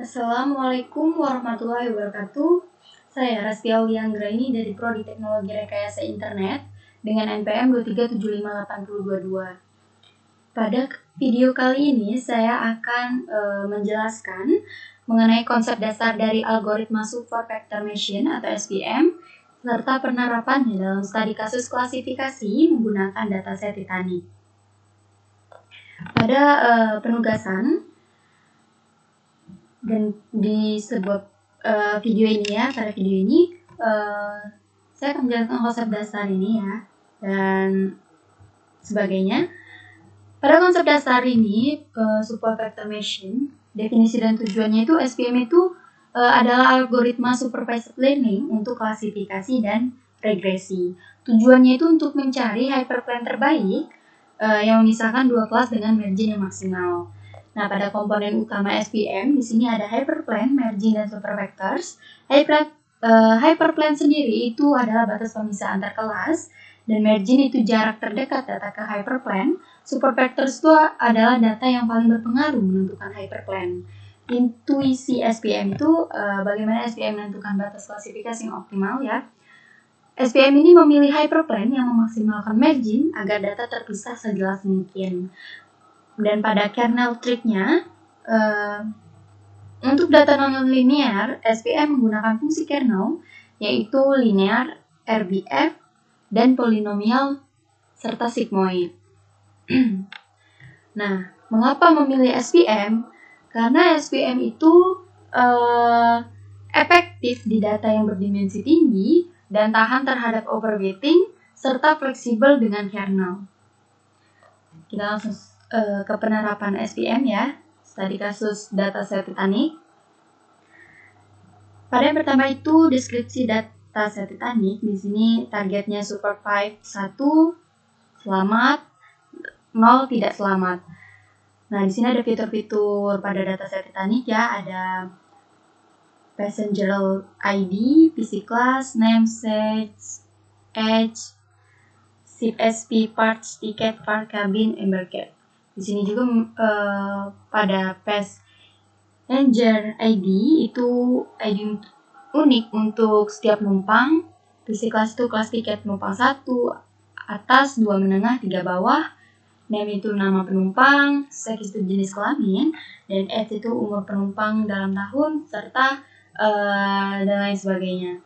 Assalamualaikum warahmatullahi wabarakatuh. Saya Rasti Aulianggraini dari Prodi Teknologi Rekayasa Internet dengan NPM 2375822. Pada video kali ini saya akan menjelaskan mengenai konsep dasar dari algoritma Support Vector Machine atau SVM serta penerapannya dalam studi kasus klasifikasi menggunakan dataset Titanic. Pada penugasan dan di sebuah video ini ya, pada video ini saya akan menjelaskan konsep dasar ini ya dan sebagainya. Pada konsep dasar ini, Support Vector Machine, definisi dan tujuannya itu SVM itu adalah algoritma supervised learning untuk klasifikasi dan regresi. Tujuannya itu untuk mencari hyperplane terbaik yang memisahkan dua kelas dengan margin yang maksimal. Nah, pada komponen utama SVM di sini ada hyperplane, margin, dan supervectors. Hyperplane sendiri itu adalah batas pemisah antar kelas, dan margin itu jarak terdekat data ke hyperplane. Supervectors itu adalah data yang paling berpengaruh menentukan hyperplane. Intuisi SVM itu bagaimana SVM menentukan batas klasifikasi yang optimal ya. SVM ini memilih hyperplane yang memaksimalkan margin agar data terpisah sejelas mungkin. Dan pada kernel tree-nya, untuk data non-linear, SVM menggunakan fungsi kernel, yaitu linear, RBF, dan polinomial, serta sigmoid. Nah, mengapa memilih SVM? Karena SVM itu efektif di data yang berdimensi tinggi dan tahan terhadap overfitting, serta fleksibel dengan kernel. Kita langsung ke penerapan SVM ya, studi kasus dataset Titanic. Pada yang pertama itu deskripsi dataset Titanic. Di sini targetnya supervised 1 selamat, 0 tidak selamat. Nah, di sini ada fitur-fitur pada dataset Titanic ya, ada passenger ID, PC class, name, sex, age, ship SP, parts, ticket, part, cabin, embarked. Di sini juga pada passenger ID itu ID unik untuk setiap penumpang. PC class itu kelas tiket penumpang 1, atas, 2 menengah, 3 bawah. Name itu nama penumpang, sex itu jenis kelamin, dan age itu umur penumpang dalam tahun, serta dan lain sebagainya.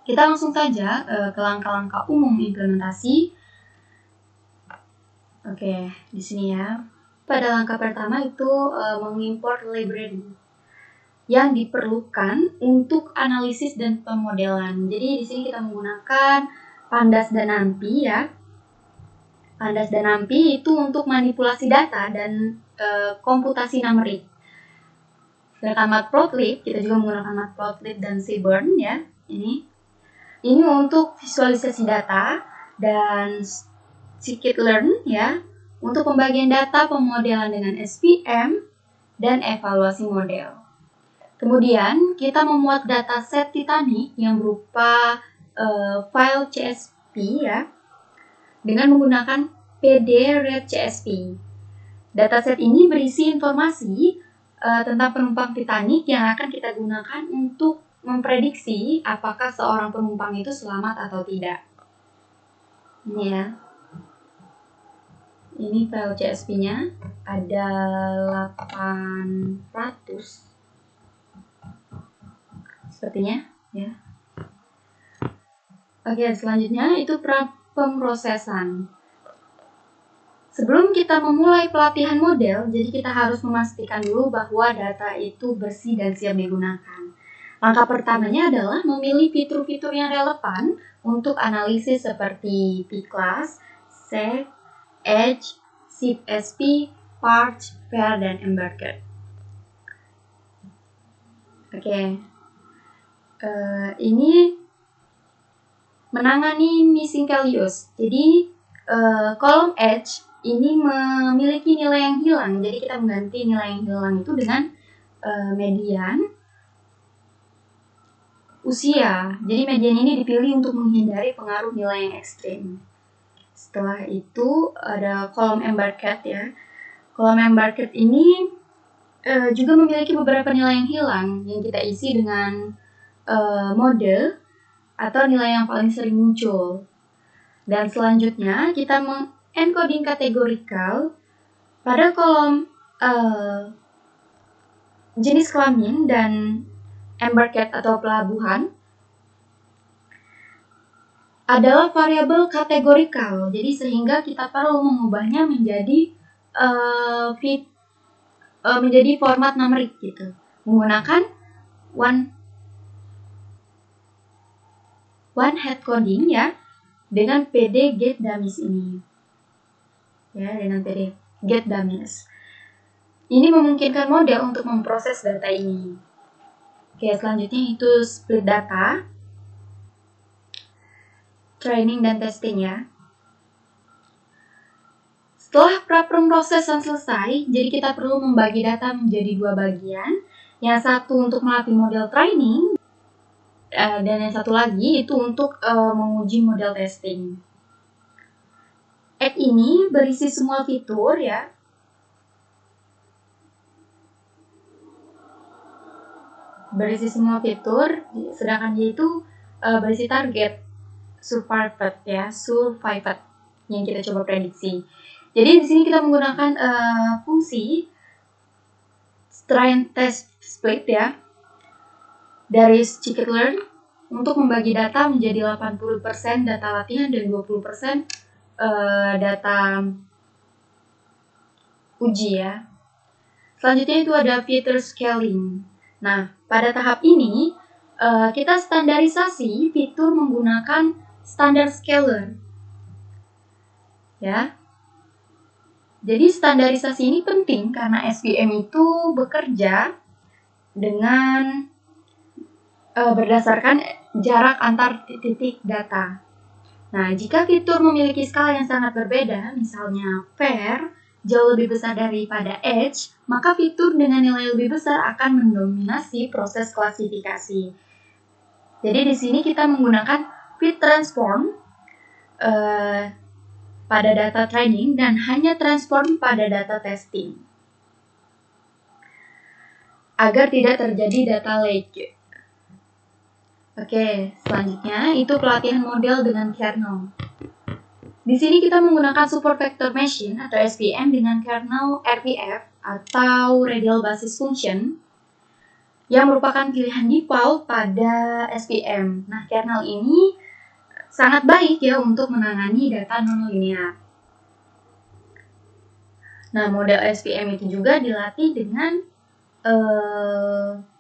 Kita langsung saja ke langkah-langkah umum implementasi. Oke, di sini ya. Pada langkah pertama itu mengimport library yang diperlukan untuk analisis dan pemodelan. Jadi di sini kita menggunakan Pandas dan NumPy ya. Pandas dan NumPy itu untuk manipulasi data dan komputasi numerik. Sedangkan Matplotlib, kita juga menggunakan Matplotlib dan Seaborn ya. Ini untuk visualisasi data dan scikit-learn ya, untuk pembagian data, pemodelan dengan SVM, dan evaluasi model. Kemudian kita memuat dataset Titanic yang berupa file CSV ya, dengan menggunakan PD-READ-CSV. Dataset ini berisi informasi tentang penumpang Titanic yang akan kita gunakan untuk memprediksi apakah seorang penumpang itu selamat atau tidak. Ini ya. Ini file CSV-nya ada 800 sepertinya ya. Oke, selanjutnya itu pemrosesan. Sebelum kita memulai pelatihan model, jadi kita harus memastikan dulu bahwa data itu bersih dan siap digunakan. Langkah pertamanya adalah memilih fitur-fitur yang relevan untuk analisis seperti P-class, sex, age, ship SP, parts, pair, dan embarked. Oke. Ini menangani missing values. Jadi kolom age ini memiliki nilai yang hilang. Jadi kita mengganti nilai yang hilang itu dengan median usia. Jadi median ini dipilih untuk menghindari pengaruh nilai yang ekstrim. Setelah itu ada kolom embarked ya. Kolom embarked ini juga memiliki beberapa nilai yang hilang yang kita isi dengan mode atau nilai yang paling sering muncul. Dan selanjutnya kita mengencoding kategorikal pada kolom jenis kelamin dan embarkade atau pelabuhan adalah variabel kategorikal. Jadi sehingga kita perlu mengubahnya menjadi menjadi format numerik gitu, menggunakan one head coding ya, dengan PD get dummies ini. Ya, dengan PD get dummies. Ini memungkinkan model untuk memproses data ini. Oke, selanjutnya itu split data, training dan testing ya. Setelah pra-pemrosesan selesai, jadi kita perlu membagi data menjadi dua bagian. Yang satu untuk melatih model training, dan yang satu lagi itu untuk menguji model testing. App ini berisi semua fitur ya. Berisi semua fitur, sedangkan dia itu berisi target survived ya, survived yang kita coba prediksi. Jadi di sini kita menggunakan fungsi train test split ya dari scikit-learn untuk membagi data menjadi 80% data latihan dan 20% data uji ya. Selanjutnya itu ada feature scaling. Nah, pada tahap ini kita standarisasi fitur menggunakan standar scaler. Ya. Jadi standarisasi ini penting karena SVM itu bekerja dengan berdasarkan jarak antar titik data. Nah, jika fitur memiliki skala yang sangat berbeda, misalnya var jauh lebih besar daripada edge, maka fitur dengan nilai lebih besar akan mendominasi proses klasifikasi. Jadi di sini kita menggunakan fit transform pada data training dan hanya transform pada data testing agar tidak terjadi data leak. Oke, selanjutnya itu pelatihan model dengan kernel. Di sini kita menggunakan support vector machine atau SVM dengan kernel RBF atau radial basis function yang merupakan pilihan default pada SVM. Nah, kernel ini sangat baik ya untuk menangani data nonlinear. Nah, model SVM itu juga dilatih dengan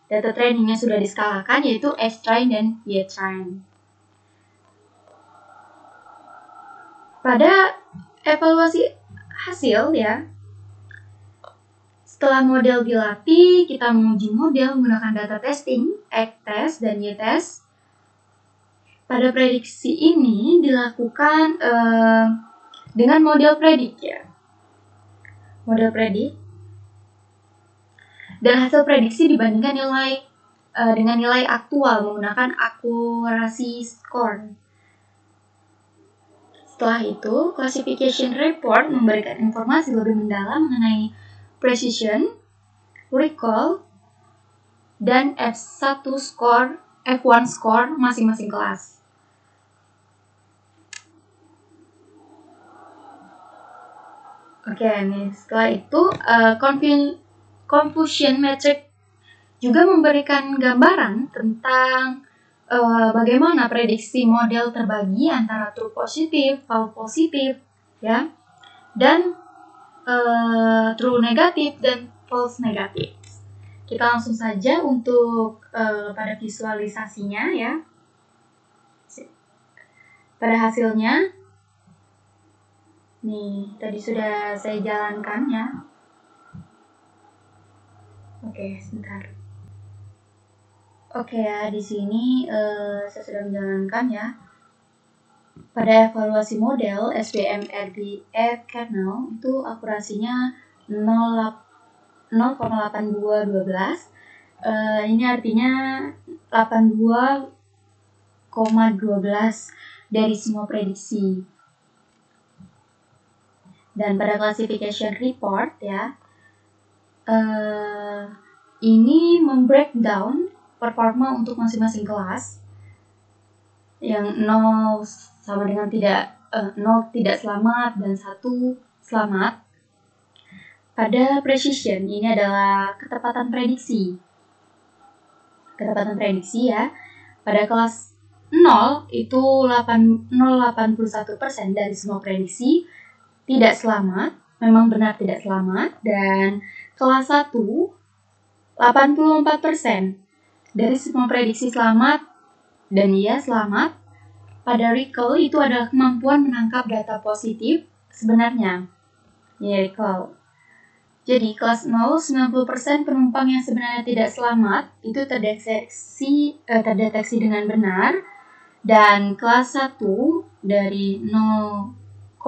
data training yang sudah diskalakan yaitu X-train dan Y-train. Pada evaluasi hasil ya, setelah model dilatih, kita menguji model menggunakan data testing, X-test dan Y-test. Pada prediksi ini dilakukan dengan model predik ya. Model predik. Dan hasil prediksi dibandingkan dengan nilai aktual menggunakan akurasi score. Setelah itu, classification report memberikan informasi lebih mendalam mengenai precision, recall, dan F1 score masing-masing kelas. Oke, nih setelah itu confusion metric juga memberikan gambaran tentang bagaimana prediksi model terbagi antara true positif, false positif, ya, dan true negatif dan false negatif. Kita langsung saja untuk pada visualisasinya ya. Pada hasilnya, nih tadi sudah saya jalankan ya. Oke, sebentar. Oke ya, di sini saya sudah menjalankan ya. Pada evaluasi model SVM RBF kernel itu akurasinya 0,8212. Ini artinya 82,12 dari semua prediksi. Dan pada classification report ya, ini membreakdown performa untuk masing-masing kelas, yang 0 sama dengan 0 tidak selamat dan 1 selamat. Pada precision, ini adalah ketepatan prediksi. Ketepatan prediksi ya. Pada kelas 0 itu 0,81% dari semua prediksi tidak selamat, memang benar tidak selamat. Dan kelas 1, 84% dari semua prediksi selamat dan ia selamat. Pada recall itu adalah kemampuan menangkap data positif sebenarnya. Ya, recall. Jadi kelas 0, 90% penumpang yang sebenarnya tidak selamat itu terdeteksi dengan benar. Dan kelas 1 dari 0,70%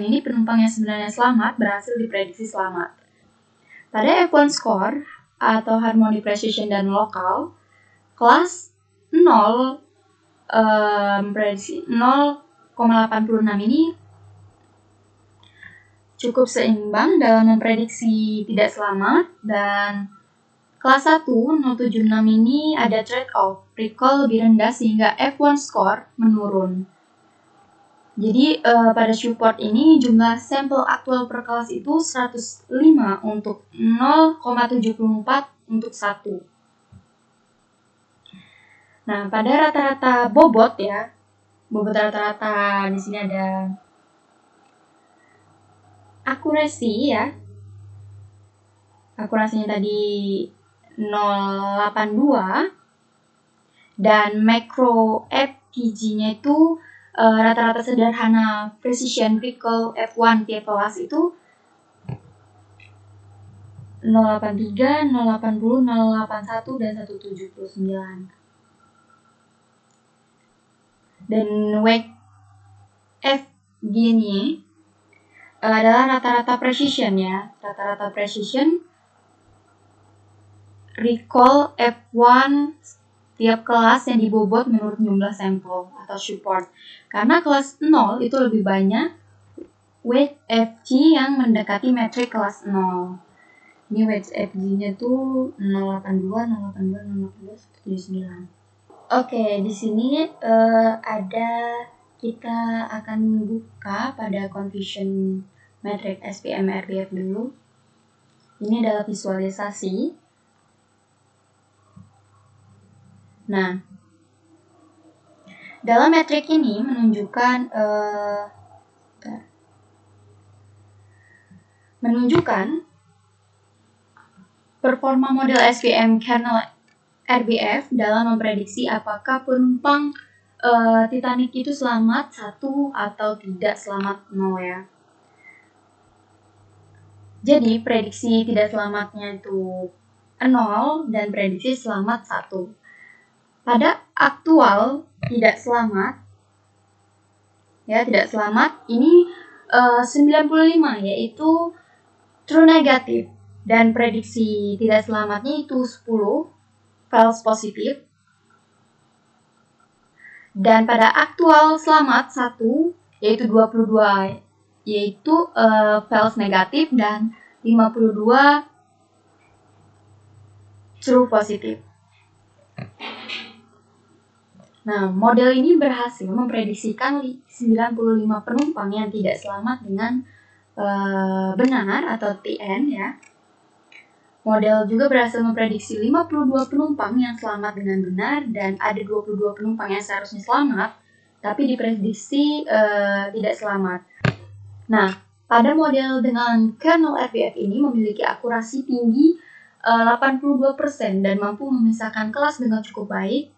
ini penumpang yang sebenarnya selamat berhasil diprediksi selamat. Pada F1 score atau harmony precision dan lokal, kelas 0 prediksi 0,86 ini cukup seimbang dalam memprediksi tidak selamat. Dan kelas 1 0,76 ini ada trade-off, recall lebih rendah sehingga F1 score menurun. Jadi pada support ini jumlah sampel aktual per kelas itu 105 untuk 0,74 untuk 1. Nah, pada rata-rata bobot ya, bobot rata-rata di sini ada akurasi ya. Akurasinya tadi 0,82 dan macro FTG-nya itu rata-rata sederhana precision recall F1 tiap kelas itu 0,83, 0,80, 0,81 dan 179. Dan weight FG-nya adalah rata-rata precision ya. Rata-rata precision recall F1 tiap kelas yang dibobot menurut jumlah sampel atau support. Karena kelas 0 itu lebih banyak weight FG yang mendekati metrik kelas 0. Ini weight FG-nya tuh 0,82, 0,82, 0,82, 179. Oke, di sini kita akan buka pada confusion metric SPM RBF dulu. Ini adalah visualisasi. Nah, dalam metrik ini menunjukkan performa model SPM kernel RBF dalam memprediksi apakah penumpang Titanic itu selamat 1 atau tidak selamat 0 ya. Jadi prediksi tidak selamatnya itu 0 dan prediksi selamat 1. Pada aktual tidak selamat ya, tidak selamat ini 95 yaitu true negatif dan prediksi tidak selamatnya itu 10 false positif. Dan pada aktual selamat 1 yaitu 22 yaitu false negatif dan 52 true positif. Nah, model ini berhasil memprediksikan 95 penumpang yang tidak selamat dengan benar atau TN ya. Model juga berhasil memprediksi 52 penumpang yang selamat dengan benar dan ada 22 penumpang yang seharusnya selamat tapi diprediksi tidak selamat. Nah, pada model dengan kernel RBF ini memiliki akurasi tinggi 82% dan mampu memisahkan kelas dengan cukup baik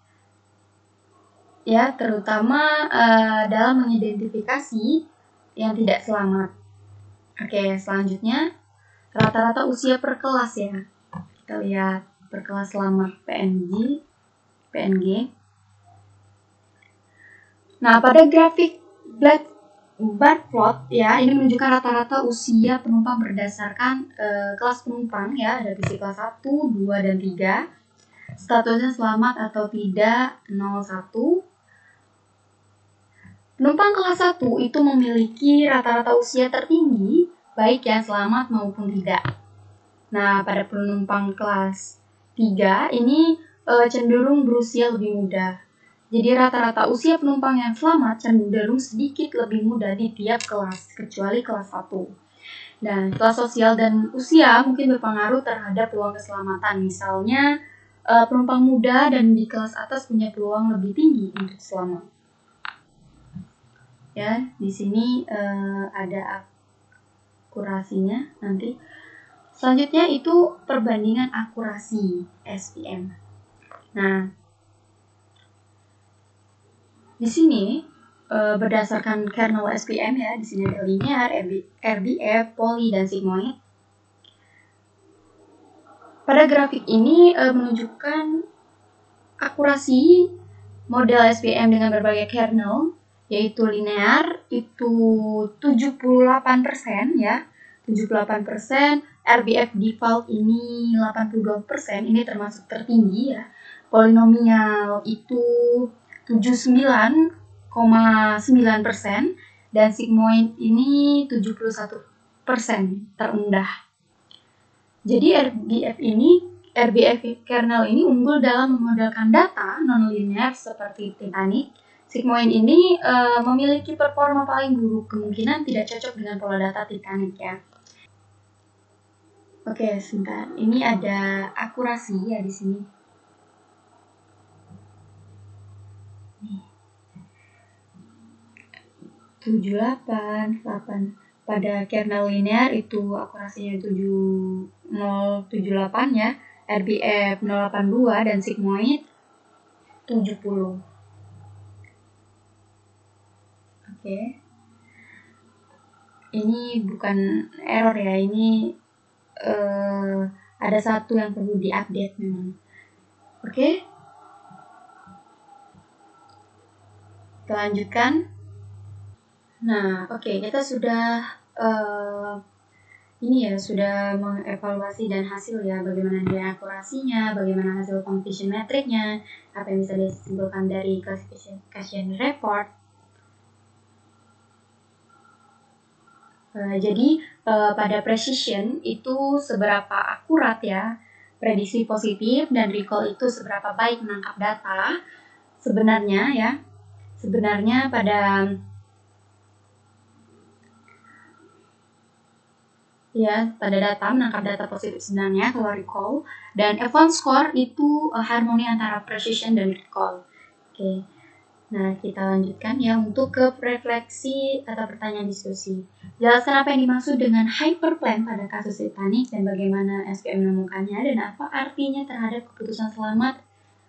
ya, terutama dalam mengidentifikasi yang tidak selamat. Oke, selanjutnya rata-rata usia per kelas ya. Kita lihat per kelas selamat PNG. Nah, pada grafik bar plot ya, ini menunjukkan rata-rata usia penumpang berdasarkan kelas penumpang ya, ada visi kelas 1, 2, dan 3. Statusnya selamat atau tidak 01. Penumpang kelas 1 itu memiliki rata-rata usia tertinggi baik yang selamat maupun tidak. Nah, pada penumpang kelas 3 ini cenderung berusia lebih muda. Jadi rata-rata usia penumpang yang selamat cenderung sedikit lebih muda di tiap kelas, kecuali kelas 1. Dan kelas sosial dan usia mungkin berpengaruh terhadap peluang keselamatan. Misalnya, penumpang muda dan di kelas atas punya peluang lebih tinggi untuk selamat. Ya, di sini ada akurasinya nanti. Selanjutnya itu perbandingan akurasi SPM. Nah, di sini berdasarkan kernel SPM ya, di sini ada linear, RDF, poly, dan sigmoid. Pada grafik ini menunjukkan akurasi model SPM dengan berbagai kernel, yaitu linear itu 78% ya, 78%, RBF default ini 82%, ini termasuk tertinggi ya. Polinomial itu 79,9%, dan sigmoid ini 71% terendah. Jadi RBF kernel ini unggul dalam memodelkan data non-linear seperti Titanic. Sigmoid ini memiliki performa paling buruk, kemungkinan tidak cocok dengan pola data Titanic ya. Oke, sebentar. Ini ada akurasi ya di sini. 78, 8. Pada kernel linear itu akurasinya 7078 ya, RBF 082 dan sigmoid 70. Oke. Ini bukan error ya, ini ada satu yang perlu diupdate memang. Oke. Kita lanjutkan. Nah, oke, kita sudah sudah mengevaluasi dan hasil ya, bagaimana nilai akurasinya, bagaimana hasil completion metricnya, apa yang bisa disimpulkan dari classification report. Jadi pada precision itu seberapa akurat ya prediksi positif, dan recall itu seberapa baik menangkap data. Sebenarnya pada data menangkap data positif sebenarnya kalau recall, dan F1 score itu harmoni antara precision dan recall. Oke. Nah, kita lanjutkan ya untuk ke refleksi atau pertanyaan diskusi. Jelaskan apa yang dimaksud dengan hyperplane pada kasus Titanic dan bagaimana SPM menemukannya, dan apa artinya terhadap keputusan selamat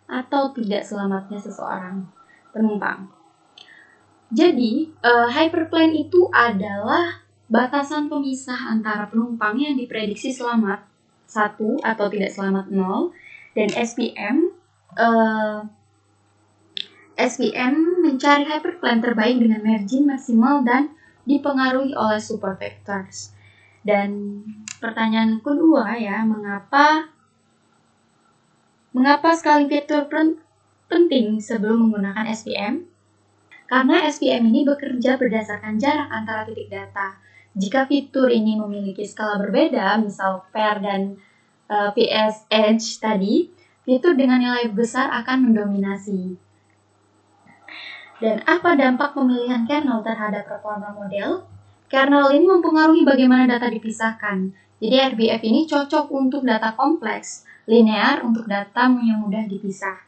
atau tidak selamatnya seseorang penumpang. Jadi, hyperplane itu adalah batasan pemisah antara penumpang yang diprediksi selamat 1 atau tidak selamat 0, dan SPM mencari hyperplane terbaik dengan margin maksimal dan dipengaruhi oleh supervectors. Dan pertanyaan kedua ya, mengapa scaling vector penting sebelum menggunakan SPM? Karena SPM ini bekerja berdasarkan jarak antara titik data. Jika fitur ini memiliki skala berbeda, misal pair dan PS edge tadi, fitur dengan nilai besar akan mendominasi. Dan apa dampak pemilihan kernel terhadap performa model? Kernel ini mempengaruhi bagaimana data dipisahkan. Jadi RBF ini cocok untuk data kompleks, linear untuk data yang mudah dipisah.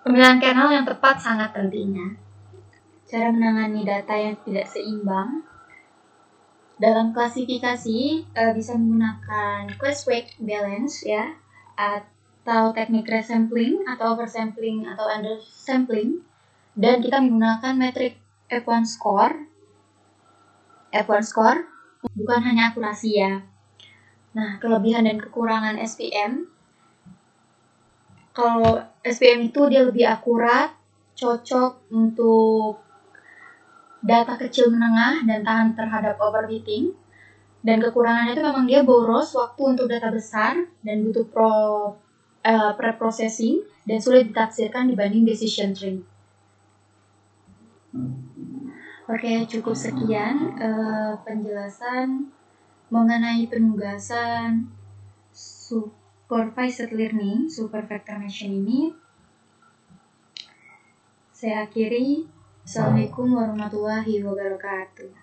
Pemilihan kernel yang tepat sangat penting. Cara menangani data yang tidak seimbang. Dalam klasifikasi bisa menggunakan class weight balance ya, atau teknik resampling atau oversampling atau undersampling, dan kita menggunakan metrik F1 score. F1 score bukan hanya akurasi ya. Nah, kelebihan dan kekurangan SPM. Kalau SPM itu dia lebih akurat, cocok untuk data kecil menengah dan tahan terhadap overfitting. Dan kekurangannya itu memang dia boros waktu untuk data besar dan butuh pre-processing dan sulit ditafsirkan dibanding decision tree. Oke, cukup sekian penjelasan mengenai penugasan supervised learning, super vector machine ini saya akhiri. Assalamualaikum warahmatullahi wabarakatuh.